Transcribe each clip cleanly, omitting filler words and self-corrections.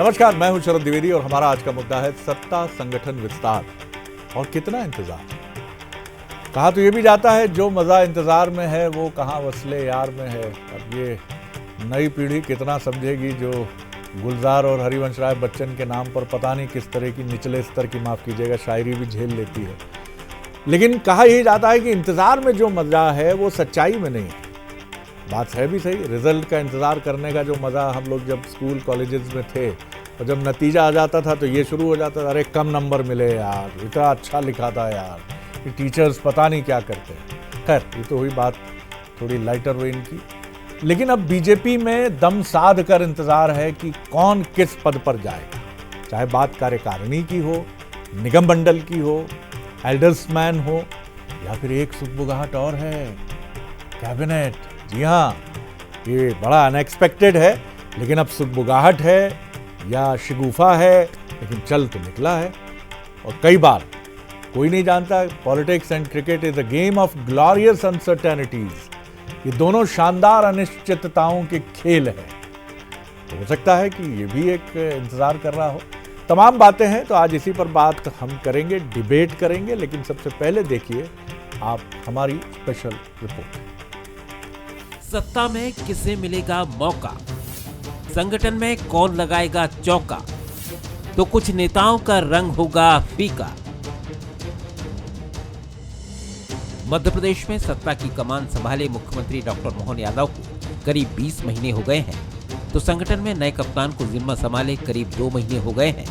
नमस्कार, मैं हूं शरद द्विवेदी और हमारा आज का मुद्दा है सत्ता संगठन विस्तार और कितना इंतजार। कहा तो ये भी जाता है जो मजा इंतजार में है वो कहाँ वसले यार में है। अब ये नई पीढ़ी कितना समझेगी जो गुलजार और हरिवंश राय बच्चन के नाम पर पता नहीं किस तरह की निचले स्तर की, माफ कीजिएगा, शायरी भी झेल लेती है। लेकिन कहा यही जाता है कि इंतजार में जो मजा है वो सच्चाई में नहीं है। बात है भी सही। रिजल्ट का इंतजार करने का जो मज़ा हम लोग जब स्कूल कॉलेजेस में थे और जब नतीजा आ जाता था तो ये शुरू हो जाता था, अरे कम नंबर मिले यार, इतना अच्छा लिखा था यार, ये टीचर्स पता नहीं क्या करते हैं। खैर, ये तो हुई बात थोड़ी लाइटर वेन की। लेकिन अब बीजेपी में दम साध कर इंतजार है कि कौन किस पद पर जाएगा, चाहे बात कार्यकारिणी की हो, निगम मंडल की हो, एल्डर्समैन हो, या फिर एक सुगबुगाहट और है, कैबिनेट। जी हाँ, ये बड़ा अनएक्सपेक्टेड है, लेकिन अब सुगबुगाहट है या शिगुफा है, लेकिन चल तो निकला है। और कई बार कोई नहीं जानता, politics and cricket is a game of glorious uncertainties. ये दोनों शानदार अनिश्चितताओं के खेल है। तो हो सकता है कि ये भी एक इंतजार कर रहा हो। तमाम बातें हैं, तो आज इसी पर बात हम करेंगे, डिबेट करेंगे। लेकिन सबसे पहले देखिए आप हमारी स्पेशल रिपोर्ट। सत्ता में किसे मिलेगा मौका, संगठन में कौन लगाएगा चौका, तो कुछ नेताओं का रंग होगा फीका। मध्य प्रदेश में सत्ता की कमान संभाले मुख्यमंत्री डॉक्टर मोहन यादव को करीब 20 महीने हो गए हैं, तो संगठन में नए कप्तान को जिम्मा संभाले करीब 2 महीने हो गए हैं।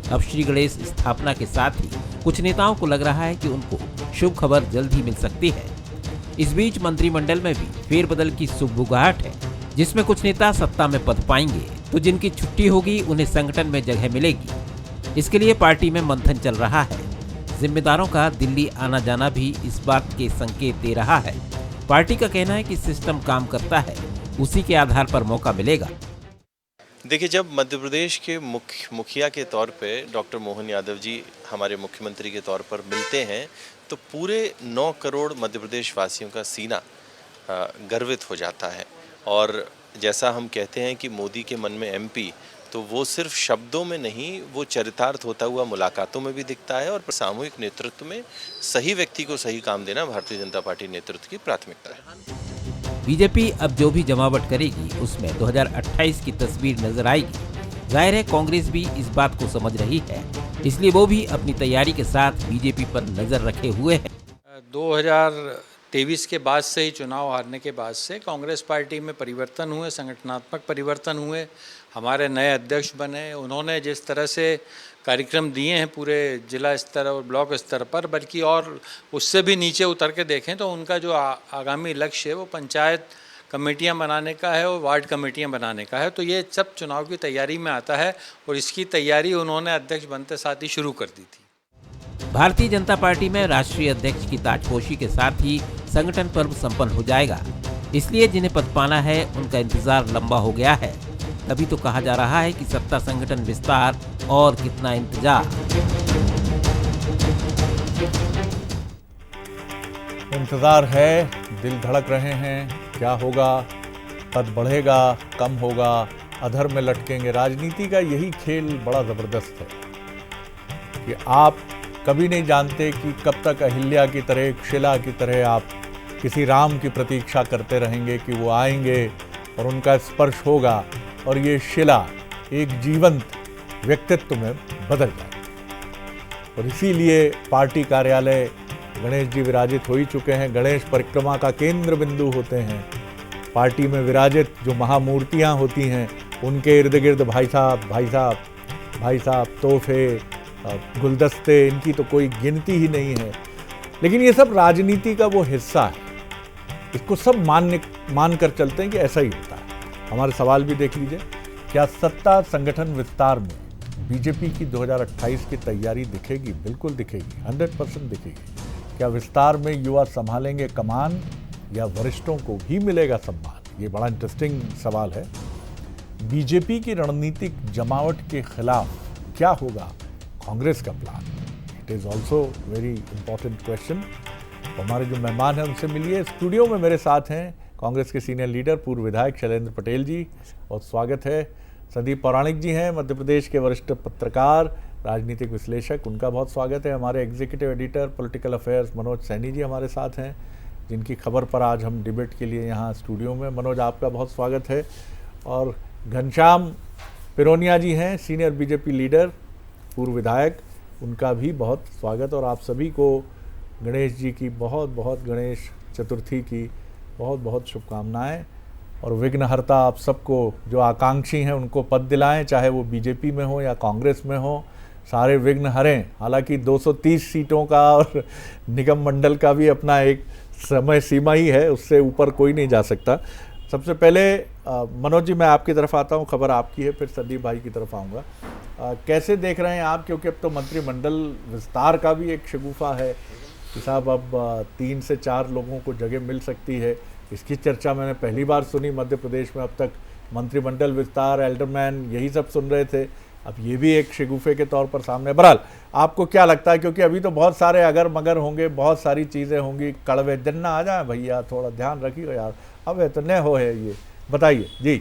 अब श्री गणेश स्थापना के साथ ही कुछ नेताओं को लग रहा है कि उनको शुभ खबर जल्द ही मिल सकती है। इस बीच मंत्रिमंडल में भी फेरबदल की सुगबुगाहट है, जिसमें कुछ नेता सत्ता में पद पाएंगे तो जिनकी छुट्टी होगी उन्हें संगठन में जगह मिलेगी। इसके लिए पार्टी में मंथन चल रहा है। जिम्मेदारों का दिल्ली आना जाना भी इस बात के संकेत दे रहा है। पार्टी का कहना है कि सिस्टम काम करता है, उसी के आधार पर मौका मिलेगा। देखिए, जब मध्य प्रदेश के मुखिया के तौर पे डॉक्टर मोहन यादव जी हमारे मुख्यमंत्री के तौर पर मिलते हैं तो पूरे 9 करोड़ मध्य प्रदेश वासियों का सीना गर्वित हो जाता है। और जैसा हम कहते हैं कि मोदी के मन में एमपी, तो वो सिर्फ शब्दों में नहीं, वो चरितार्थ होता हुआ मुलाकातों में भी दिखता है। और सामूहिक नेतृत्व में सही व्यक्ति को सही काम देना भारतीय जनता पार्टी नेतृत्व की प्राथमिकता है। बीजेपी अब जो भी जमावट करेगी उसमें 2028 की तस्वीर नजर आएगी। जाहिर है कांग्रेस भी इस बात को समझ रही है, इसलिए वो भी अपनी तैयारी के साथ बीजेपी पर नजर रखे हुए है। 2023 के बाद से ही, चुनाव हारने के बाद से कांग्रेस पार्टी में परिवर्तन हुए, संगठनात्मक परिवर्तन हुए, हमारे नए अध्यक्ष बने। उन्होंने जिस तरह से कार्यक्रम दिए हैं पूरे जिला स्तर और ब्लॉक स्तर पर, बल्कि और उससे भी नीचे उतर के देखें तो उनका जो आगामी लक्ष्य है वो पंचायत कमेटियां बनाने का है और वार्ड कमेटियां बनाने का है। तो ये सब चुनाव की तैयारी में आता है और इसकी तैयारी उन्होंने अध्यक्ष बनते साथ ही शुरू कर दी थी। भारतीय जनता पार्टी में राष्ट्रीय अध्यक्ष की ताजपोशी के साथ ही संगठन पर्व संपन्न हो जाएगा। इसलिए जिन्हें पद पाना है उनका इंतजार लंबा हो गया है। तभी तो कहा जा रहा है कि सत्ता संगठन विस्तार और कितना इंतजार। इंतजार है, दिल धड़क रहे हैं, क्या होगा, पद बढ़ेगा, कम होगा, अधर में लटकेंगे। राजनीति का यही खेल बड़ा जबरदस्त है कि आप कभी नहीं जानते कि कब तक अहिल्या की तरह, एक शिला की तरह आप किसी राम की प्रतीक्षा करते रहेंगे कि वो आएंगे और उनका स्पर्श होगा और ये शिला एक जीवंत व्यक्तित्व में बदल जाए। और इसीलिए पार्टी कार्यालय गणेश जी विराजित हो ही चुके हैं। गणेश परिक्रमा का केंद्र बिंदु होते हैं। पार्टी में विराजित जो महामूर्तियां होती हैं उनके इर्द गिर्द भाई साहब तोहफे, गुलदस्ते, इनकी तो कोई गिनती ही नहीं है। लेकिन ये सब राजनीति का वो हिस्सा है, इसको सब मान कर चलते हैं कि ऐसा ही होता है। हमारे सवाल भी देख लीजिए, क्या सत्ता संगठन विस्तार में बीजेपी की 2028 की तैयारी दिखेगी? बिल्कुल दिखेगी, 100% दिखेगी। क्या विस्तार में युवा संभालेंगे कमान या वरिष्ठों को भी मिलेगा सम्मान? ये बड़ा इंटरेस्टिंग सवाल है। बीजेपी की रणनीतिक जमावट के खिलाफ क्या होगा कांग्रेस का plan? It is also very important question. हमारे जो मेहमान हैं उनसे मिलिए। स्टूडियो में मेरे साथ हैं कांग्रेस के सीनियर लीडर, पूर्व विधायक शैलेंद्र पटेल जी, और स्वागत है। संदीप पौराणिक जी हैं, मध्य प्रदेश के वरिष्ठ पत्रकार, राजनीतिक विश्लेषक, उनका बहुत स्वागत है। हमारे executive editor political affairs Manoj Saini ji हमारे साथ हैं, जिनकी खबर पर आज हम डिबेट के लिए यहाँ स्टूडियो में। मनोज, आपका बहुत स्वागत है। और घनश्याम पिरोनिया जी हैं, सीनियर बीजेपी लीडर, पूर्व विधायक, उनका भी बहुत स्वागत। और आप सभी को गणेश जी की बहुत गणेश चतुर्थी की बहुत शुभकामनाएं। और विघ्नहर्ता आप सबको, जो आकांक्षी हैं, उनको पद दिलाएं, चाहे वो बीजेपी में हो या कांग्रेस में हो, सारे विघ्न हरें। हालांकि 230 सीटों का और निगम मंडल का भी अपना एक समय सीमा ही है, उससे ऊपर कोई नहीं जा सकता। सबसे पहले मनोज जी, मैं आपकी तरफ आता हूं, खबर आपकी है, फिर संदीप भाई की तरफ आऊँगा। कैसे देख रहे हैं आप, क्योंकि अब तो मंत्रिमंडल विस्तार का भी एक शगुफा है कि साहब अब 3 से 4 लोगों को जगह मिल सकती है। इसकी चर्चा मैंने पहली बार सुनी मध्य प्रदेश में। अब तक मंत्रिमंडल विस्तार, एल्डरमैन, यही सब सुन रहे थे, अब ये भी एक शगुफे के तौर पर सामने। बहरहाल आपको क्या लगता है, क्योंकि अभी तो बहुत सारे अगर मगर होंगे, बहुत सारी चीज़ें होंगी, कड़वे दिन ना आ जाए भैया, थोड़ा ध्यान रखिए यार, अब तो न हो है, ये बताइए जी।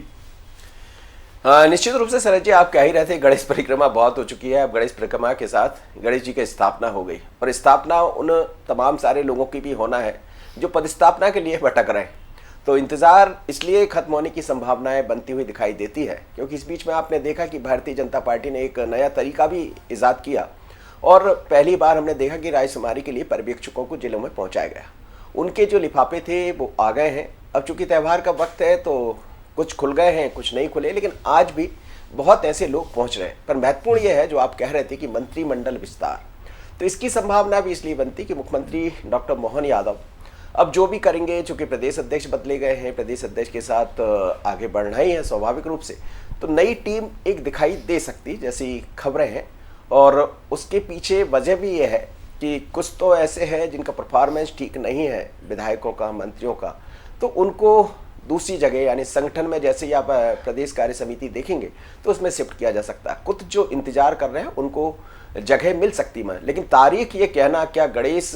निश्चित रूप से शरद जी, आप कह ही रहे थे, गणेश परिक्रमा बहुत हो चुकी है। अब गणेश परिक्रमा के साथ गणेश जी की स्थापना हो गई, और स्थापना उन तमाम सारे लोगों की भी होना है जो पदस्थापना के लिए भटक रहे हैं। तो इंतज़ार इसलिए खत्म होने की संभावनाएं बनती हुई दिखाई देती है, क्योंकि इस बीच में आपने देखा कि भारतीय जनता पार्टी ने एक नया तरीका भी ईजाद किया, और पहली बार हमने देखा कि रायशुमारी के लिए पर्यवेक्षकों को जिलों में पहुंचाया गया। उनके जो लिफाफे थे वो आ गए हैं। अब चूंकि त्यौहार का वक्त है तो कुछ खुल गए हैं, कुछ नहीं खुले, लेकिन आज भी बहुत ऐसे लोग पहुँच रहे हैं। पर महत्वपूर्ण ये है, जो आप कह रहे थे कि मंत्रिमंडल विस्तार, तो इसकी संभावना भी इसलिए बनती कि मुख्यमंत्री डॉक्टर मोहन यादव अब जो भी करेंगे, चूंकि प्रदेश अध्यक्ष बदले गए हैं, प्रदेश अध्यक्ष के साथ आगे बढ़ना ही है स्वाभाविक रूप से, तो नई टीम एक दिखाई दे सकती जैसी खबरें हैं। और उसके पीछे वजह भी ये है कि कुछ तो ऐसे हैं जिनका परफॉर्मेंस ठीक नहीं है, विधायकों का, मंत्रियों का, तो उनको दूसरी जगह यानी संगठन में, जैसे ही आप प्रदेश कार्य समिति देखेंगे तो उसमें शिफ्ट किया जा सकता है। कुछ जो इंतजार कर रहे हैं उनको जगह मिल सकती है, लेकिन तारीख ये कहना क्या गणेश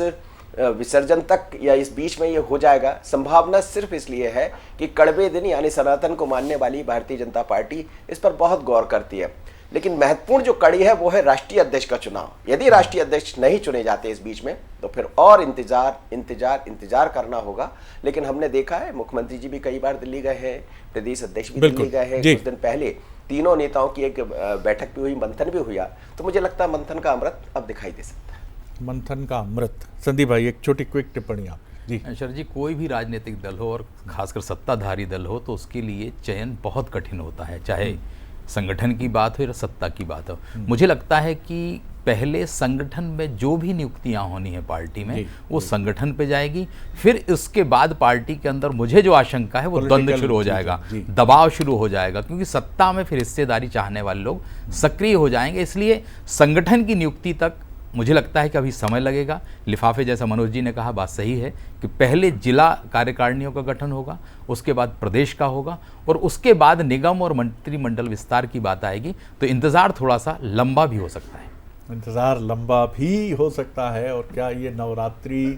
विसर्जन तक या इस बीच में ये हो जाएगा, संभावना सिर्फ इसलिए है कि कड़वे दिन यानी सनातन को मानने वाली भारतीय जनता पार्टी इस पर बहुत गौर करती है। लेकिन महत्वपूर्ण जो कड़ी है वो है राष्ट्रीय अध्यक्ष का चुनाव। यदि राष्ट्रीय अध्यक्ष नहीं चुने जाते इस बीच में, तो फिर और इंतजार करना होगा। लेकिन हमने देखा है, मुख्यमंत्री जी भी कई बार दिल्ली गए हैं, प्रदेश अध्यक्ष भी दिल्ली गए हैं। कुछ दिन पहले तीनों नेताओं की एक बैठक भी हुई, मंथन भी हुआ। तो मुझे लगता है मंथन का अमृत अब दिखाई दे सकता है। मंथन का अमृत। संदीप भाई, एक छोटी क्विक टिप्पणी आप जी। शरद जी, कोई भी राजनीतिक दल हो और खासकर सत्ताधारी दल हो, तो उसके लिए चयन बहुत कठिन होता है, चाहे संगठन की बात हो या सत्ता की बात हो। मुझे लगता है कि पहले संगठन में जो भी नियुक्तियां होनी है पार्टी में, वो संगठन पे जाएगी, फिर उसके बाद पार्टी के अंदर मुझे जो आशंका है वो द्वंद्व शुरू हो जाएगा, दबाव शुरू हो जाएगा, क्योंकि सत्ता में फिर हिस्सेदारी चाहने वाले लोग सक्रिय हो जाएंगे। इसलिए संगठन की नियुक्ति तक मुझे लगता है कि अभी समय लगेगा। लिफाफे, जैसा मनोज जी ने कहा, बात सही है कि पहले जिला कार्यकारिणियों का गठन होगा, उसके बाद प्रदेश का होगा, और उसके बाद निगम और मंत्रिमंडल विस्तार की बात आएगी। तो इंतज़ार थोड़ा सा लंबा भी हो सकता है। इंतज़ार लंबा भी हो सकता है, और क्या ये नवरात्रि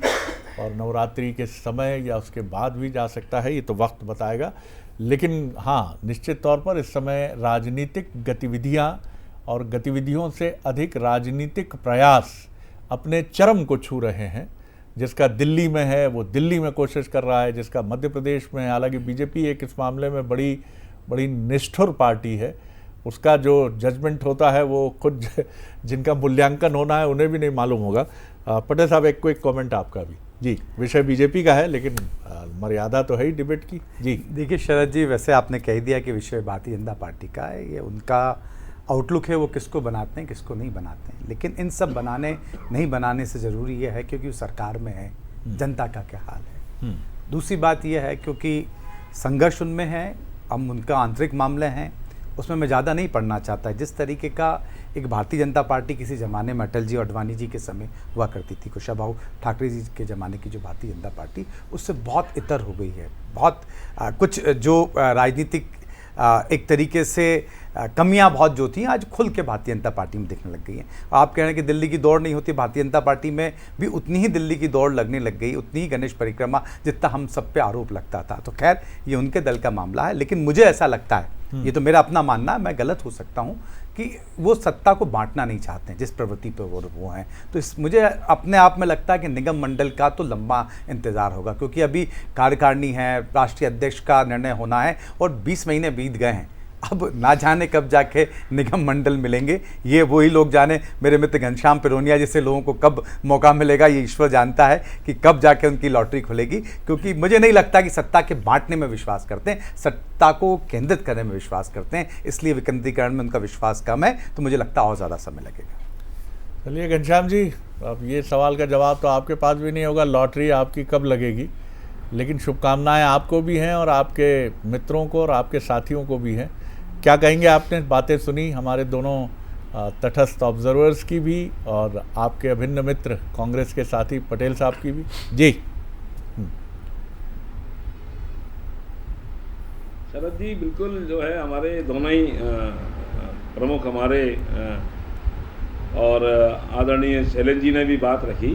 और नवरात्रि के समय या उसके बाद भी जा सकता है, ये तो वक्त बताएगा। लेकिन हाँ, निश्चित तौर पर इस समय राजनीतिक गतिविधियाँ और गतिविधियों से अधिक राजनीतिक प्रयास अपने चरम को छू रहे हैं। जिसका दिल्ली में है वो दिल्ली में कोशिश कर रहा है, जिसका मध्य प्रदेश में है, हालांकि बीजेपी एक इस मामले में बड़ी निष्ठुर पार्टी है, उसका जो जजमेंट होता है वो खुद जिनका मूल्यांकन होना है उन्हें भी नहीं मालूम होगा। पटेल साहब, एक क्विक कमेंट आपका भी जी। विषय बीजेपी का है, लेकिन मर्यादा तो है ही डिबेट की जी। देखिए शरद जी, वैसे आपने कह दिया कि विषय भारतीय जनता पार्टी का है, ये उनका आउटलुक है, वो किसको बनाते हैं किसको नहीं बनाते हैं। लेकिन इन सब बनाने नहीं बनाने से ज़रूरी ये है क्योंकि वो सरकार में है, जनता का क्या हाल है। दूसरी बात यह है क्योंकि संघर्ष उनमें है, हम उनका आंतरिक मामले हैं, उसमें मैं ज़्यादा नहीं पढ़ना चाहता। जिस तरीके का एक भारतीय जनता पार्टी किसी ज़माने में अटल जी और अडवाणी जी के समय हुआ करती थी, कुशाभाऊ ठाकरे जी के ज़माने की जो भारतीय जनता पार्टी, उससे बहुत इतर हो गई है। बहुत कुछ जो राजनीतिक एक तरीके से कमियां बहुत जो थी आज खुल के भारतीय जनता पार्टी में दिखने लग गई हैं। आप कह रहे हैं कि दिल्ली की दौड़ नहीं होती, भारतीय जनता पार्टी में भी उतनी ही दिल्ली की दौड़ लगने लग गई, उतनी ही गणेश परिक्रमा जितना हम सब पे आरोप लगता था। तो खैर ये उनके दल का मामला है, लेकिन मुझे ऐसा लगता है, ये तो मेरा अपना मानना है, मैं गलत हो सकता हूँ, कि वो सत्ता को बांटना नहीं चाहते हैं जिस प्रवृत्ति पे वो हैं। तो मुझे अपने आप में लगता है कि निगम मंडल का तो लंबा इंतज़ार होगा, क्योंकि अभी कार्यकारिणी है, राष्ट्रीय अध्यक्ष का निर्णय होना है और 20 महीने बीत गए हैं। अब ना जाने कब जाके निगम मंडल मिलेंगे, ये वही लोग जाने, मेरे मित्र घनश्याम पिरोनिया जैसे लोगों को कब मौका मिलेगा, ये ईश्वर जानता है कि कब जाके उनकी लॉटरी खुलेगी। क्योंकि मुझे नहीं लगता कि सत्ता के बांटने में विश्वास करते हैं, सत्ता को केंद्रित करने में विश्वास करते हैं, इसलिए विकेंद्रीकरण में उनका विश्वास कम है। तो मुझे लगता है और ज़्यादा समय लगेगा। चलिए घनश्याम जी, अब ये सवाल का जवाब तो आपके पास भी नहीं होगा, लॉटरी आपकी कब लगेगी, लेकिन शुभकामनाएं आपको भी हैं और आपके मित्रों को और आपके साथियों को भी हैं। क्या कहेंगे? आपने बातें सुनी हमारे दोनों तटस्थ ऑब्जर्वर्स की भी और आपके अभिन्न मित्र कांग्रेस के साथी पटेल साहब की भी। जी शरद जी, बिल्कुल जो है हमारे दोनों ही प्रमुख हमारे और आदरणीय शैलेंद्र जी ने भी बात रखी।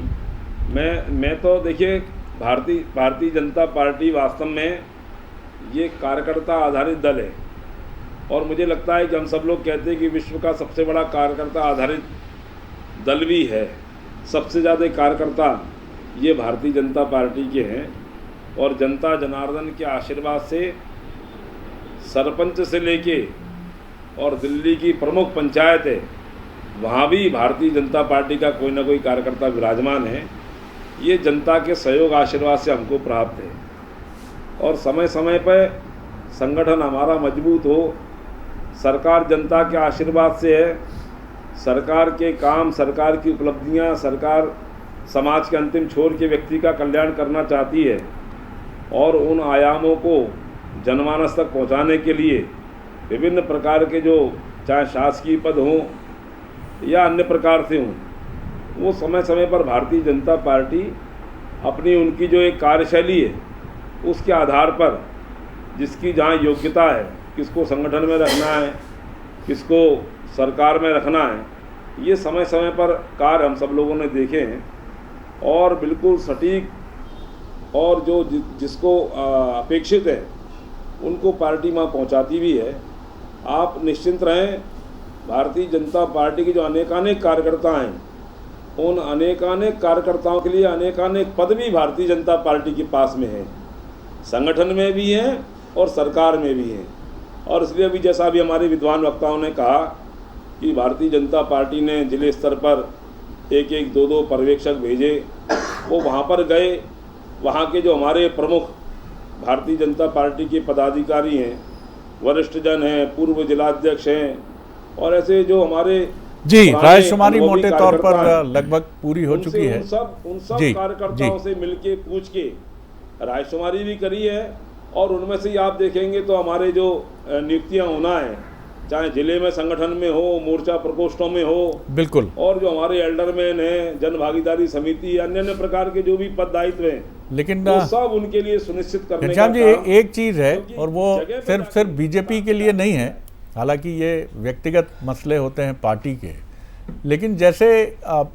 मैं तो देखिए, भारतीय जनता पार्टी वास्तव में ये कार्यकर्ता आधारित दल है और मुझे लगता है कि हम सब लोग कहते हैं कि विश्व का सबसे बड़ा कार्यकर्ता आधारित दल भी है। सबसे ज़्यादा कार्यकर्ता ये भारतीय जनता पार्टी के हैं और जनता जनार्दन के आशीर्वाद से सरपंच से लेके और दिल्ली की प्रमुख पंचायत है, वहाँ भी भारतीय जनता पार्टी का कोई ना कोई कार्यकर्ता विराजमान है। ये जनता के सहयोग आशीर्वाद से हमको प्राप्त है और समय समय पर संगठन हमारा मजबूत हो, सरकार जनता के आशीर्वाद से है। सरकार के काम, सरकार की उपलब्धियां, सरकार समाज के अंतिम छोर के व्यक्ति का कल्याण करना चाहती है और उन आयामों को जनमानस तक पहुंचाने के लिए विभिन्न प्रकार के जो चाहे शासकीय पद हों या अन्य प्रकार से हों, वो समय समय पर भारतीय जनता पार्टी अपनी उनकी जो एक कार्यशैली है उसके आधार पर जिसकी जहाँ योग्यता है, किसको संगठन में रखना है, किसको सरकार में रखना है, ये समय समय पर कार्य हम सब लोगों ने देखे हैं और बिल्कुल सटीक और जो जिसको अपेक्षित है उनको पार्टी वहाँ पहुँचाती भी है। आप निश्चिंत रहें, भारतीय जनता पार्टी के जो अनेकानेक कार्यकर्ता हैं, उन अनेकानेक कार्यकर्ताओं के लिए अनेकानेक पद भी भारतीय जनता पार्टी के पास में है, संगठन में भी हैं और सरकार में भी हैं। और इसलिए भी जैसा भी हमारे विद्वान वक्ताओं ने कहा कि भारतीय जनता पार्टी ने जिले स्तर पर एक एक दो दो पर्यवेक्षक भेजे, वो वहाँ पर गए, वहाँ के जो हमारे प्रमुख भारतीय जनता पार्टी के पदाधिकारी हैं, वरिष्ठ जन हैं, पूर्व जिलाध्यक्ष हैं और ऐसे जो हमारे जी रायशुमारी मोटे तौर पर लगभग पूरी हो चुकी है। उन सब कार्यकर्ताओं से मिलके पूछ के रायशुमारी भी करी है और उनमें से ही आप देखेंगे तो हमारे जो नियुक्तियां होना है, चाहे जिले में संगठन में हो, मोर्चा प्रकोष्ठों में हो, बिल्कुल, और जो हमारे एल्डरमैन हैं, जन भागीदारी समिति, अन्य अन्य प्रकार के जो भी पद दायित्व हैं, लेकिन वो सब उनके लिए सुनिश्चित करने का काम। एक चीज है और वो सिर्फ बीजेपी के लिए नहीं है, हालांकि ये व्यक्तिगत मसले होते हैं पार्टी के, लेकिन जैसे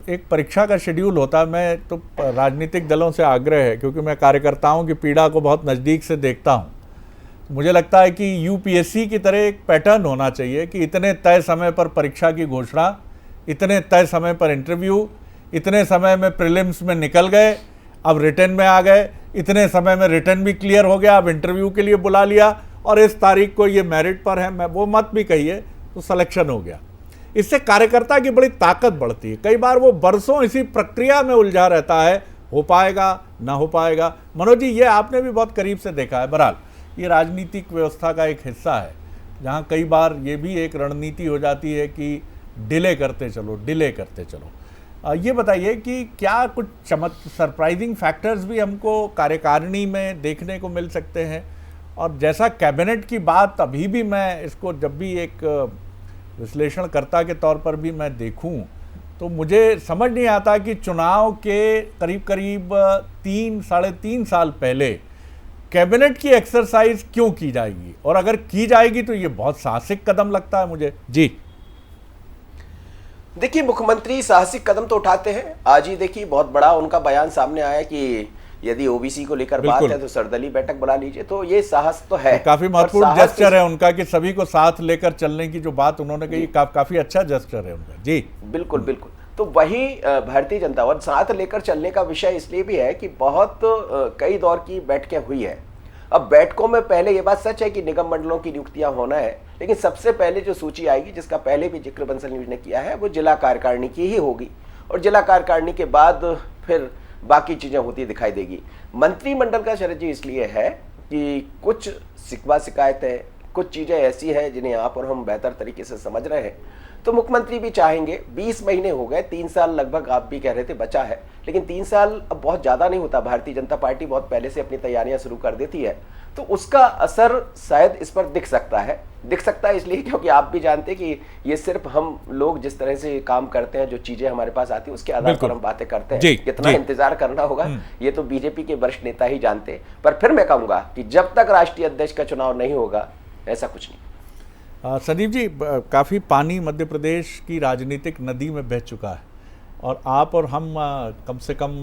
एक परीक्षा का शेड्यूल होता है, मैं तो राजनीतिक दलों से आग्रह है, क्योंकि मैं कार्यकर्ताओं की पीड़ा को बहुत नज़दीक से देखता हूँ, मुझे लगता है कि यूपीएससी की तरह एक पैटर्न होना चाहिए कि इतने तय समय पर परीक्षा की घोषणा, इतने तय समय पर इंटरव्यू, इतने समय में प्रीलिम्स में निकल गए, अब रिटर्न में आ गए, इतने समय में रिटर्न भी क्लियर हो गया, अब इंटरव्यू के लिए बुला लिया और इस तारीख को ये मेरिट पर है, मैं वो मत भी कहिए तो सिलेक्शन हो गया। इससे कार्यकर्ता की बड़ी ताकत बढ़ती है। कई बार वो बरसों इसी प्रक्रिया में उलझा रहता है, हो पाएगा ना हो पाएगा। मनोज जी, ये आपने भी बहुत करीब से देखा है। बहरहाल ये राजनीतिक व्यवस्था का एक हिस्सा है, जहाँ कई बार ये भी एक रणनीति हो जाती है कि डिले करते चलो। ये बताइए कि क्या कुछ सरप्राइजिंग फैक्टर्स भी हमको कार्यकारिणी में देखने को मिल सकते हैं? और जैसा कैबिनेट की बात अभी भी मैं इसको जब भी एक विश्लेषणकर्ता के तौर पर भी मैं देखूं तो मुझे समझ नहीं आता कि चुनाव के करीब 3 साढ़े 3 साल पहले कैबिनेट की एक्सरसाइज क्यों की जाएगी, और अगर की जाएगी तो ये बहुत साहसिक कदम लगता है मुझे। जी देखिए, मुख्यमंत्री साहसिक कदम तो उठाते हैं। आज ही देखिए बहुत बड़ा उनका बयान सामने आया कि यदि ओबीसी को लेकर बात है तो सर्वदलीय बैठक बुला लीजिए। तो ये साहस तो है, काफी महत्वपूर्ण जेस्चर है उनका कि सभी को साथ लेकर चलने की जो बात उन्होंने कही, काफी अच्छा जेस्चर है उनका। जी बिल्कुल बिल्कुल। तो वही भारतीय जनता और साथ लेकर चलने का विषय इसलिए भी है कि बहुत कई दौर की बैठकें हुई है। अब बैठकों में पहले ये बात सच है कि निगम मंडलों की नियुक्तियां होना है, लेकिन सबसे पहले जो सूची आएगी, जिसका पहले भी जिक्र बंसल न्यूज ने किया है, वो जिला कार्यकारिणी की ही होगी। और जिला कार्यकारिणी के बाद फिर बाकी चीजें होती दिखाई देगी। मंत्रिमंडल का शरद जी इसलिए है कि कुछ शिकवा शिकायतें, कुछ चीजें ऐसी हैं जिन्हें आप और हम बेहतर तरीके से समझ रहे हैं। तो मुख्यमंत्री भी चाहेंगे, 20 महीने हो गए, 3 साल लगभग आप भी कह रहे थे बचा है, लेकिन 3 साल अब बहुत ज़्यादा नहीं होता। भारतीय जनता पार्टी बहुत पहले से अपनी तैयारियां शुरू कर देती है, तो उसका असर शायद इस पर दिख सकता है। दिख सकता है इसलिए क्योंकि आप भी जानते हैं कि ये सिर्फ हम लोग जिस तरह से काम करते हैं, जो चीज़ें हमारे पास आती है उसके आधार पर हम बातें करते हैं। कितना इंतजार करना होगा ये तो बीजेपी के वरिष्ठ नेता ही जानते हैं। पर फिर मैं कहूँगा कि जब तक राष्ट्रीय अध्यक्ष का चुनाव नहीं होगा, ऐसा कुछ नहीं। संदीप जी, काफ़ी पानी मध्य प्रदेश की राजनीतिक नदी में बह चुका है, और आप और हम कम से कम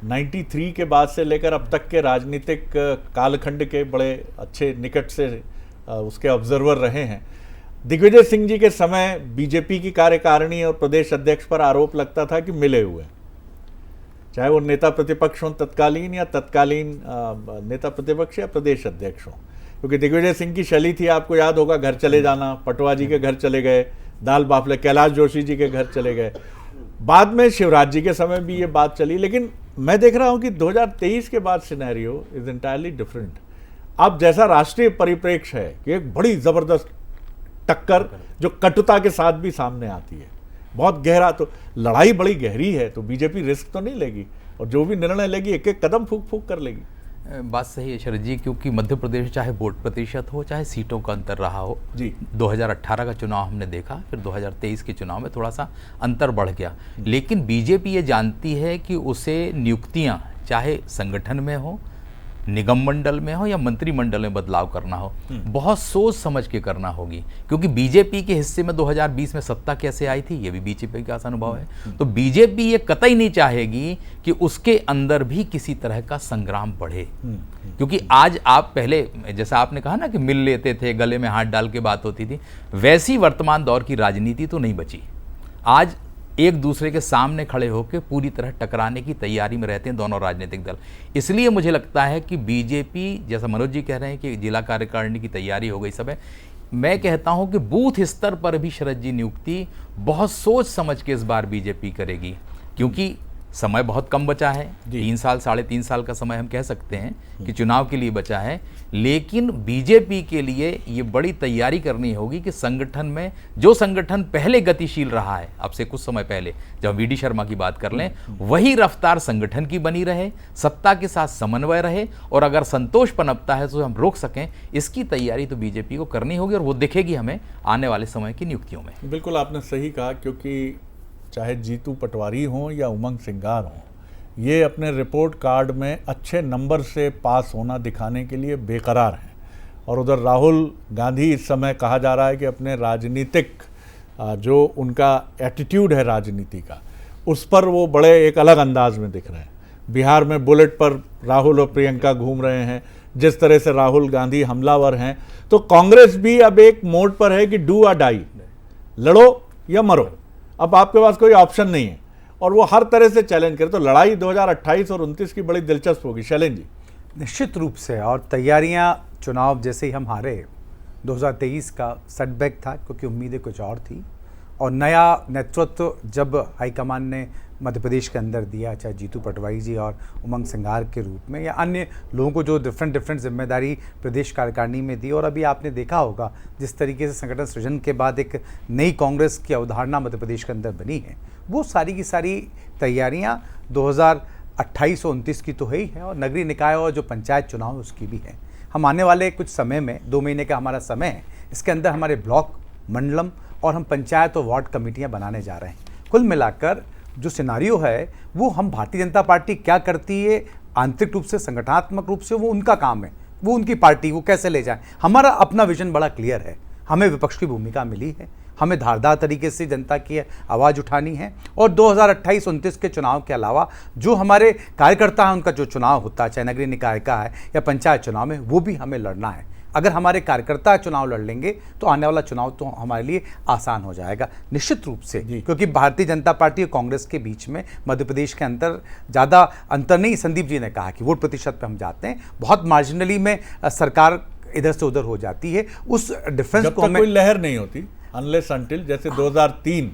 93 के बाद से लेकर अब तक के राजनीतिक कालखंड के बड़े अच्छे निकट से उसके ऑब्जर्वर रहे हैं। दिग्विजय सिंह जी के समय बीजेपी की कार्यकारिणी और प्रदेश अध्यक्ष पर आरोप लगता था कि मिले हुए, चाहे वो नेता प्रतिपक्ष हों तत्कालीन या तत्कालीन नेता प्रतिपक्ष या प्रदेश अध्यक्ष हों, क्योंकि दिग्विजय सिंह की शैली थी, आपको याद होगा, घर चले जाना, पटवा जी के घर चले गए, दाल बाफले कैलाश जोशी जी के घर चले गए। बाद में शिवराज जी के समय भी ये बात चली, लेकिन मैं देख रहा हूं कि 2023 के बाद सिनेरियो इज एंटायरली डिफरेंट। अब जैसा राष्ट्रीय परिप्रेक्ष्य है कि एक बड़ी जबरदस्त टक्कर जो कटुता के साथ भी सामने आती है, बहुत गहरा, तो लड़ाई बड़ी गहरी है, तो बीजेपी रिस्क तो नहीं लेगी, और जो भी निर्णय लेगी एक एक कदम फूक फूक कर लेगी। बात सही है शरद जी, क्योंकि मध्य प्रदेश चाहे वोट प्रतिशत हो, चाहे सीटों का अंतर रहा हो जी, 2018 का चुनाव हमने देखा, फिर 2023 के चुनाव में थोड़ा सा अंतर बढ़ गया, लेकिन बीजेपी ये जानती है कि उसे नियुक्तियां चाहे संगठन में हो, निगम मंडल में हो या मंत्रिमंडल में बदलाव करना हो, बहुत सोच समझ के करना होगी, क्योंकि बीजेपी के हिस्से में 2020 में सत्ता कैसे आई थी ये भी बीजेपी का अनुभव है। तो बीजेपी ये कतई नहीं चाहेगी कि उसके अंदर भी किसी तरह का संग्राम बढ़े, क्योंकि आज आप पहले जैसा आपने कहा ना कि मिल लेते थे, गले में हाथ डाल के बात होती थी, वैसी वर्तमान दौर की राजनीति तो नहीं बची। आज एक दूसरे के सामने खड़े होकर पूरी तरह टकराने की तैयारी में रहते हैं दोनों राजनीतिक दल। इसलिए मुझे लगता है कि बीजेपी, जैसा मनोज जी कह रहे हैं कि जिला कार्यकारिणी की तैयारी हो गई सब है, मैं कहता हूं कि बूथ स्तर पर भी शरद जी नियुक्ति बहुत सोच समझ के इस बार बीजेपी करेगी, क्योंकि समय बहुत कम बचा है, 3 साल 3.5 साल का समय हम कह सकते हैं कि चुनाव के लिए बचा है। लेकिन बीजेपी के लिए ये बड़ी तैयारी करनी होगी कि संगठन में जो संगठन पहले गतिशील रहा है, अब से कुछ समय पहले जब वीडी शर्मा की बात कर लें, वही रफ्तार संगठन की बनी रहे, सत्ता के साथ समन्वय रहे, और अगर संतोष पनपता है तो हम रोक सकें, इसकी तैयारी तो बीजेपी को करनी होगी, और वो दिखेगी हमें आने वाले समय की नियुक्तियों में। बिल्कुल आपने सही कहा, क्योंकि चाहे जीतू पटवारी हों या उमंग सिंगार हों, ये अपने रिपोर्ट कार्ड में अच्छे नंबर से पास होना दिखाने के लिए बेकरार हैं। और उधर राहुल गांधी इस समय कहा जा रहा है कि अपने राजनीतिक जो उनका एटीट्यूड है राजनीति का, उस पर वो बड़े एक अलग अंदाज में दिख रहे हैं। बिहार में बुलेट पर राहुल और प्रियंका घूम रहे हैं, जिस तरह से राहुल गांधी हमलावर हैं, तो कांग्रेस भी अब एक मोड पर है कि डू और डाई, लड़ो या मरो, अब आपके पास कोई ऑप्शन नहीं है, और वो हर तरह से चैलेंज करे। तो लड़ाई 2028 और 29 की बड़ी दिलचस्प होगी। शैलेंद्र जी, निश्चित रूप से, और तैयारियां, चुनाव जैसे ही हम हारे, 2023 का सेटबैक था, क्योंकि उम्मीदें कुछ और थी, और नया नेतृत्व जब हाईकमान ने मध्य प्रदेश के अंदर दिया, चाहे जीतू पटवारी जी और उमंग सिंगार के रूप में, या अन्य लोगों को जो डिफरेंट जिम्मेदारी प्रदेश कार्यकारिणी में दी, और अभी आपने देखा होगा जिस तरीके से संगठन सृजन के बाद एक नई कांग्रेस की अवधारणा मध्य प्रदेश के अंदर बनी है, वो सारी की सारी तैयारियां 2028 और 29 की तो है ही है, और नगरीय निकाय और जो पंचायत चुनाव है उसकी भी है। हम आने वाले कुछ समय में, 2 महीने का हमारा समय है, इसके अंदर हमारे ब्लॉक, मंडलम और हम पंचायत और वार्ड कमेटियाँ बनाने जा रहे हैं। कुल मिलाकर जो सिनारियो है वो हम भारतीय जनता पार्टी क्या करती है आंतरिक रूप से, संगठनात्मक रूप से वो उनका काम है, वो उनकी पार्टी, वो कैसे ले जाए। हमारा अपना विजन बड़ा क्लियर है, हमें विपक्ष की भूमिका मिली है, हमें धारदार तरीके से जनता की आवाज़ उठानी है और 2028-29 के चुनाव के अलावा जो हमारे कार्यकर्ता हैं उनका जो चुनाव होता है, चाहे नगरीय निकाय का है या पंचायत चुनाव में, वो भी हमें लड़ना है। अगर हमारे कार्यकर्ता चुनाव लड़ लेंगे तो आने वाला चुनाव तो हमारे लिए आसान हो जाएगा निश्चित रूप से, क्योंकि भारतीय जनता पार्टी और कांग्रेस के बीच में मध्य प्रदेश के अंतर ज़्यादा अंतर नहीं। संदीप जी ने कहा कि वोट प्रतिशत पे हम जाते हैं, बहुत मार्जिनली में सरकार इधर से उधर हो जाती है। उस डिफरेंस को हमें कोई लहर नहीं होती अनलेस अंटिल, जैसे 2003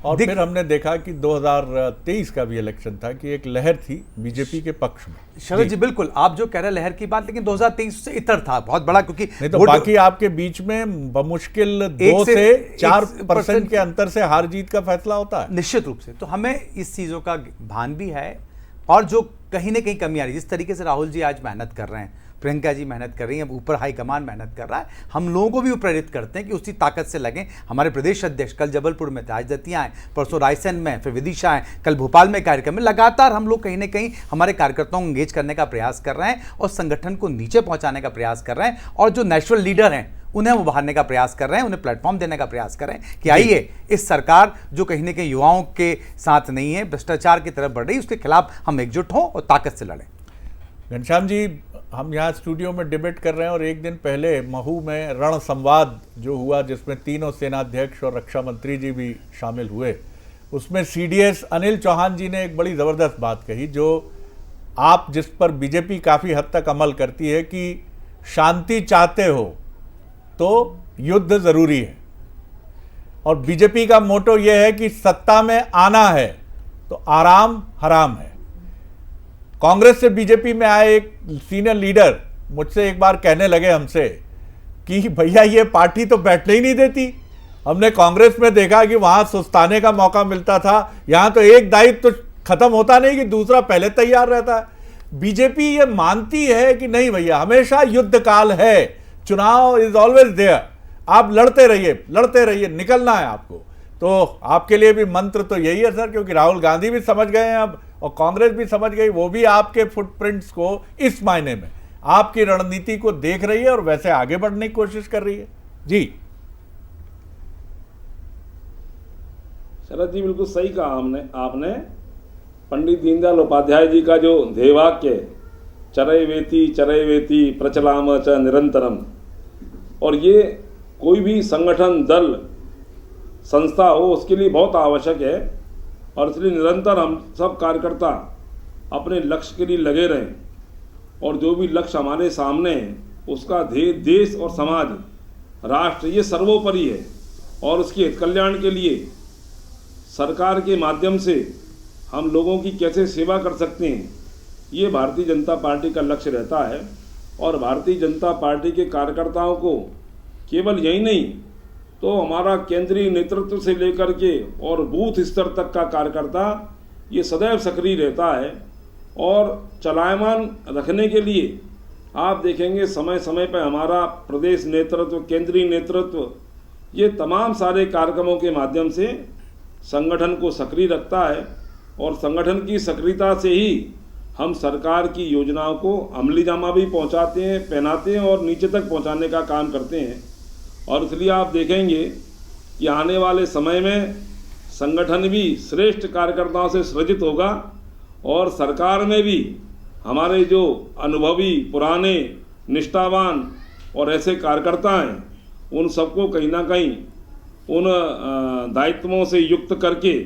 और फिर हमने देखा कि 2023 का भी इलेक्शन था कि एक लहर थी बीजेपी के पक्ष में। शरद जी बिल्कुल आप जो कह रहे हैं लहर की बात, लेकिन 2023 से इतर था बहुत बड़ा, क्योंकि नहीं तो बाकी आपके बीच में बमुश्किल 2 से 4% के अंतर से हार जीत का फैसला होता है निश्चित रूप से। तो हमें इस चीज़ों का भान भी है और जो कहीं ना कहीं कमी आ रही है, जिस तरीके से राहुल जी आज मेहनत कर रहे हैं, प्रियंका जी मेहनत कर रही हैं, ऊपर हाईकमान मेहनत कर रहा है, हम लोगों को भी प्रेरित करते हैं कि उसी ताकत से लगें। हमारे प्रदेश अध्यक्ष कल जबलपुर में थे, आज दतिया आए, परसों रायसेन में, फिर विदिशा आए, कल भोपाल में कार्यक्रम में। लगातार हम लोग कहीं ना कहीं हमारे कार्यकर्ताओं को इंगेज करने का प्रयास कर रहे हैं और संगठन को नीचे पहुंचाने का प्रयास कर रहे हैं और जो नेचुरल लीडर हैं उन्हें उभारने का प्रयास कर रहे हैं, उन्हें प्लेटफॉर्म देने का प्रयास कर रहे हैं कि आइए इस सरकार जो कहीं ना कहीं युवाओं के साथ नहीं है, भ्रष्टाचार की तरफ बढ़ रही है, उसके खिलाफ हम एकजुट हों और ताकत से लड़ें। घनश्याम जी, हम यहाँ स्टूडियो में डिबेट कर रहे हैं और एक दिन पहले महू में रण संवाद जो हुआ जिसमें तीनों सेनाध्यक्ष और रक्षा मंत्री जी भी शामिल हुए, उसमें सीडीएस अनिल चौहान जी ने एक बड़ी ज़बरदस्त बात कही जो आप जिस पर बीजेपी काफ़ी हद तक अमल करती है कि शांति चाहते हो तो युद्ध ज़रूरी है, और बीजेपी का मोटो यह है कि सत्ता में आना है तो आराम हराम है। कांग्रेस से बीजेपी में आए एक सीनियर लीडर मुझसे एक बार कहने लगे हमसे कि भैया ये पार्टी तो बैठने ही नहीं देती, हमने कांग्रेस में देखा कि वहां सुस्ताने का मौका मिलता था, यहां तो एक दायित्व तो खत्म होता नहीं कि दूसरा पहले तैयार रहता है। बीजेपी ये मानती है कि नहीं भैया हमेशा युद्ध काल है, चुनाव इज ऑलवेज देयर, आप लड़ते रहिए, निकलना है आपको। तो आपके लिए भी मंत्र तो यही है सर, क्योंकि राहुल गांधी भी समझ गए हैं अब और कांग्रेस भी समझ गई, वो भी आपके फुटप्रिंट्स को इस मायने में आपकी रणनीति को देख रही है और वैसे आगे बढ़ने की कोशिश कर रही है। जी शरद जी बिल्कुल सही कहा आपने। पंडित दीनदयाल उपाध्याय जी का जो ध्येयवाक्य चरय वेति प्रचलाम च निरंतरम, और ये कोई भी संगठन दल संस्था हो उसके लिए बहुत आवश्यक है, और इसलिए निरंतर हम सब कार्यकर्ता अपने लक्ष्य के लिए लगे रहें और जो भी लक्ष्य हमारे सामने है उसका ध्येय देश और समाज राष्ट्र ये सर्वोपरि है, और उसके हित कल्याण के लिए सरकार के माध्यम से हम लोगों की कैसे सेवा कर सकते हैं ये भारतीय जनता पार्टी का लक्ष्य रहता है। और भारतीय जनता पार्टी के कार्यकर्ताओं को केवल यही नहीं तो हमारा केंद्रीय नेतृत्व से लेकर के और बूथ स्तर तक का कार्यकर्ता ये सदैव सक्रिय रहता है, और चलायमान रखने के लिए आप देखेंगे समय समय पर हमारा प्रदेश नेतृत्व, केंद्रीय नेतृत्व ये तमाम सारे कार्यक्रमों के माध्यम से संगठन को सक्रिय रखता है, और संगठन की सक्रियता से ही हम सरकार की योजनाओं को अमली जामा भी पहुंचाते हैं, पहनाते हैं और नीचे तक पहुंचाने का काम करते हैं। और इसलिए आप देखेंगे कि आने वाले समय में संगठन भी श्रेष्ठ कार्यकर्ताओं से सृजित होगा, और सरकार में भी हमारे जो अनुभवी, पुराने, निष्ठावान और ऐसे कार्यकर्ता हैं उन सबको कहीं ना कहीं उन दायित्वों से युक्त करके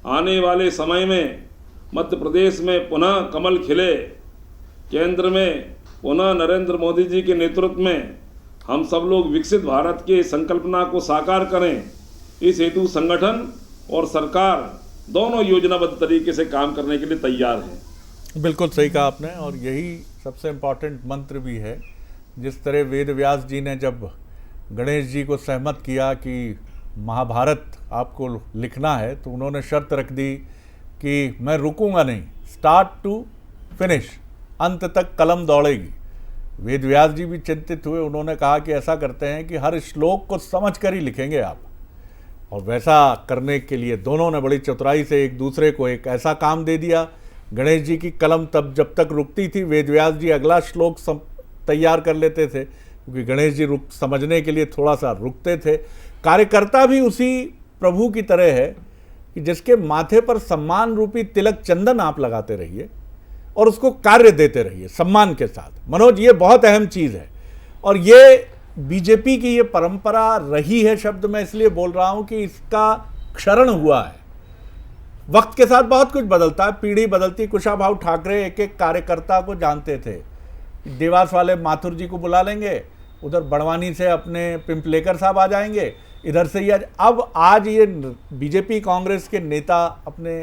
आने वाले समय में मध्य प्रदेश में पुनः कमल खिले, केंद्र में पुनः नरेंद्र मोदी जी के नेतृत्व में हम सब लोग विकसित भारत के संकल्पना को साकार करें। इस हेतु संगठन और सरकार दोनों योजनाबद्ध तरीके से काम करने के लिए तैयार हैं। बिल्कुल सही कहा आपने, और यही सबसे इम्पोर्टेंट मंत्र भी है। जिस तरह वेद व्यास जी ने जब गणेश जी को सहमत किया कि महाभारत आपको लिखना है, तो उन्होंने शर्त रख दी कि मैं रुकूंगा नहीं, स्टार्ट टू फिनिश, अंत तक कलम दौड़ेगी। वेद व्यास जी भी चिंतित हुए, उन्होंने कहा कि ऐसा करते हैं कि हर श्लोक को समझ कर ही लिखेंगे आप, और वैसा करने के लिए दोनों ने बड़ी चतुराई से एक दूसरे को एक ऐसा काम दे दिया गणेश जी की कलम तब जब तक रुकती थी, वेदव्यास जी अगला श्लोक तैयार कर लेते थे, क्योंकि गणेश जी समझने के लिए थोड़ा सा रुकते थे। कार्यकर्ता भी उसी प्रभु की तरह है कि जिसके माथे पर सम्मान रूपी तिलक चंदन आप लगाते रहिए और उसको कार्य देते रहिए सम्मान के साथ। मनोज, ये बहुत अहम चीज़ है और ये बीजेपी की ये परंपरा रही है। शब्द मैं इसलिए बोल रहा हूं कि इसका क्षरण हुआ है। वक्त के साथ बहुत कुछ बदलता है, पीढ़ी बदलती। कुशाभाऊ ठाकरे एक एक कार्यकर्ता को जानते थे। देवास वाले माथुर जी को बुला लेंगे, उधर बड़वानी से अपने पिंपलेकर साहब आ जाएंगे, इधर से ही अब आज ये बीजेपी कांग्रेस के नेता अपने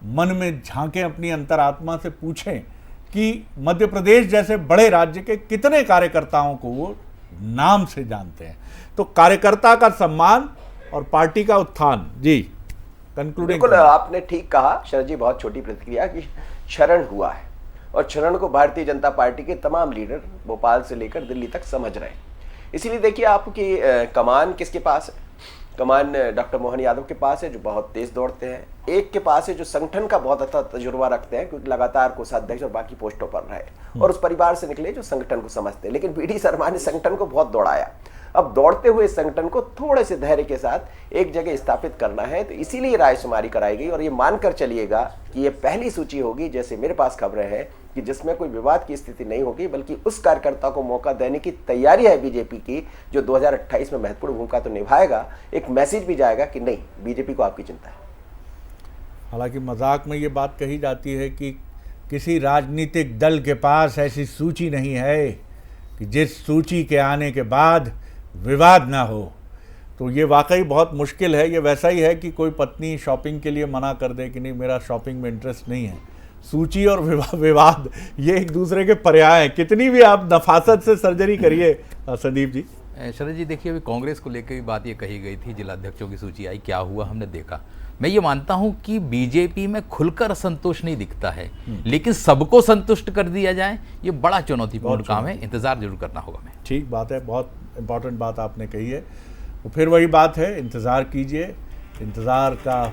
मन में झांकें, अपनी अंतरात्मा से पूछें कि मध्य प्रदेश जैसे बड़े राज्य के कितने कार्यकर्ताओं को वो नाम से जानते हैं। तो कार्यकर्ता का सम्मान और पार्टी का उत्थान। जी, कंक्लूडिंग। बिल्कुल, आपने ठीक कहा शरद जी, बहुत छोटी प्रतिक्रिया कि क्षरण हुआ है और क्षरण को भारतीय जनता पार्टी के तमाम लीडर भोपाल से लेकर दिल्ली तक समझ रहे हैं। इसीलिए देखिए आपकी कमान किसके पास है? कमान डॉक्टर मोहन यादव के पास है, जो बहुत तेज दौड़ते हैं। एक के पास है जो संगठन का बहुत अच्छा तजुर्बा रखते हैं, क्योंकि लगातार कोषाध्यक्ष और बाकी पोस्टों पर रहे और उस परिवार से निकले जो संगठन को समझते हैं। लेकिन बीडी शर्मा ने संगठन को बहुत दौड़ाया। अब दौड़ते हुए संगठन को थोड़े से धैर्य के साथ एक जगह स्थापित करना है, तो इसीलिए रायशुमारी कराई गई। और ये मानकर चलिएगा कि ये पहली सूची होगी, जैसे मेरे पास खबरें हैं, कि जिसमें कोई विवाद की स्थिति नहीं होगी, बल्कि उस कार्यकर्ता को मौका देने की तैयारी है बीजेपी की, जो 2028 में महत्वपूर्ण भूमिका तो निभाएगा। एक मैसेज भी जाएगा कि नहीं, बीजेपी को आपकी चिंता है। हालांकि मजाक में ये बात कही जाती है कि किसी राजनीतिक दल के पास ऐसी सूची नहीं है कि जिस सूची के आने के बाद विवाद ना हो। तो ये वाकई बहुत मुश्किल है। ये वैसा ही है कि कोई पत्नी शॉपिंग के लिए मना कर दे कि नहीं, मेरा शॉपिंग में इंटरेस्ट नहीं है। सूची और विवाद ये एक दूसरे के पर्याय हैं, कितनी भी आप नफासत से सर्जरी करिए। संदीप जी। शरद जी, देखिए अभी कांग्रेस को लेकर भी बात ये कही गई थी, जिलाध्यक्षों की सूची आई, क्या हुआ हमने देखा। मैं ये मानता हूं कि बीजेपी में खुलकर असंतोष नहीं दिखता है, लेकिन सबको संतुष्ट कर दिया जाए, ये बड़ा चुनौतीपूर्ण काम है। इंतजार जरूर करना होगा। मैं ठीक बात है, बहुत इंपॉर्टेंट बात आपने कही है। तो फिर वही बात है, इंतज़ार कीजिए, इंतज़ार का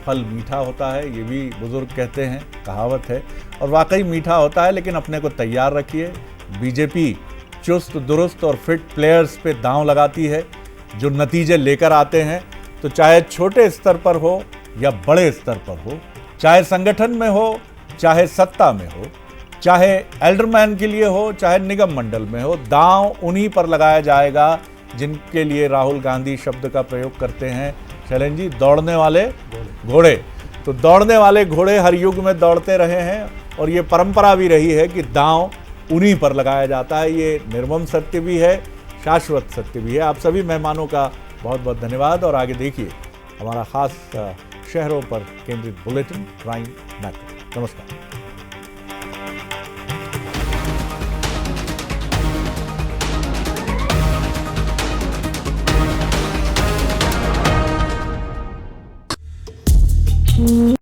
फल मीठा होता है, ये भी बुजुर्ग कहते हैं, कहावत है, और वाकई मीठा होता है। लेकिन अपने को तैयार रखिए। बीजेपी चुस्त दुरुस्त और फिट प्लेयर्स पे दांव लगाती है, जो नतीजे लेकर आते हैं। तो चाहे छोटे स्तर पर हो या बड़े स्तर पर हो, चाहे संगठन में हो, चाहे सत्ता में हो, चाहे एल्डरमैन के लिए हो, चाहे निगम मंडल में हो, दांव उन्हीं पर लगाया जाएगा जिनके लिए राहुल गांधी शब्द का प्रयोग करते हैं। शैलेंद्र जी, दौड़ने वाले घोड़े। तो दौड़ने वाले घोड़े हर युग में दौड़ते रहे हैं और ये परंपरा भी रही है कि दांव उन्हीं पर लगाया जाता है। ये निर्मम सत्य भी है, शाश्वत सत्य भी है। आप सभी मेहमानों का बहुत बहुत धन्यवाद। और आगे देखिए हमारा खास शहरों पर केंद्रित बुलेटिन प्राइम मैक्रो। नमस्कार। Mm-hmm.